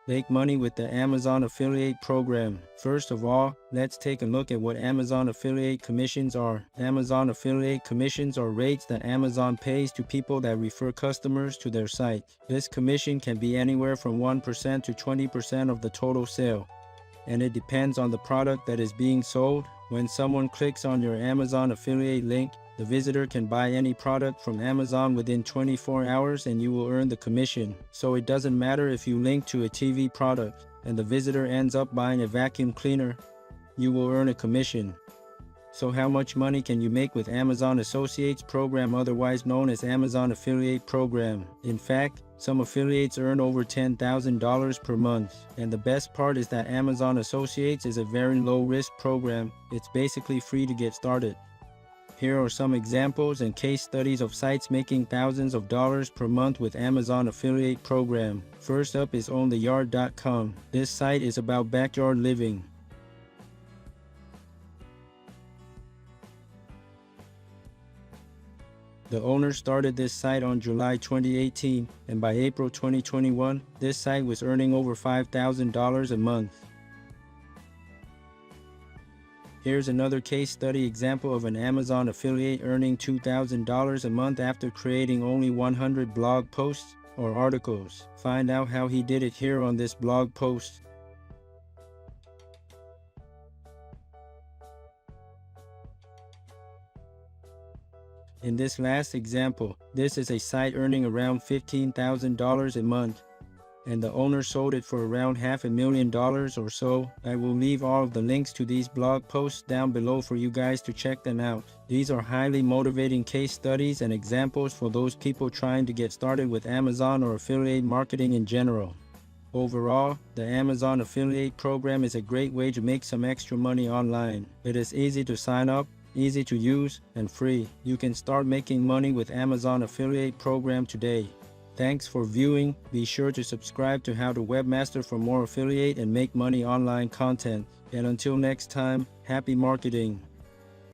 Make money with the Amazon Affiliate Program. First of all, let's take a look at what Amazon Affiliate Commissions are. Amazon Affiliate Commissions are rates that Amazon pays to people that refer customers to their site. This commission can be anywhere from 1% to 20% of the total sale, and it depends on the product that is being sold. When someone clicks on your Amazon affiliate link, the visitor can buy any product from Amazon within 24 hours and you will earn the commission. So it doesn't matter if you link to a TV product and the visitor ends up buying a vacuum cleaner, you will earn a commission. So how much money can you make with Amazon Associates Program, otherwise known as Amazon Affiliate Program? In fact, some affiliates earn over $10,000 per month. And the best part is that Amazon Associates is a very low-risk program. It's basically free to get started. Here are some examples and case studies of sites making thousands of dollars per month with Amazon Affiliate Program. First up is OwnTheYard.com. This site is about backyard living. The owner started this site on July 2018, and by April 2021, this site was earning over $5,000 a month. Here's another case study example of an Amazon affiliate earning $2,000 a month after creating only 100 blog posts or articles. Find out how he did it here on this blog post. In this last example, this is a site earning around $15,000 a month, and the owner sold it for around $500,000 or so. I will leave all of the links to these blog posts down below for you guys to check them out. These are highly motivating case studies and examples for those people trying to get started with Amazon or affiliate marketing in general. Overall, the Amazon Affiliate Program is a great way to make some extra money online. It is easy to sign up, easy to use, and free. You can start making money with Amazon Affiliate Program today. Thanks for viewing. Be sure to subscribe to How to Webmaster for more affiliate and make money online content. And until next time, happy marketing.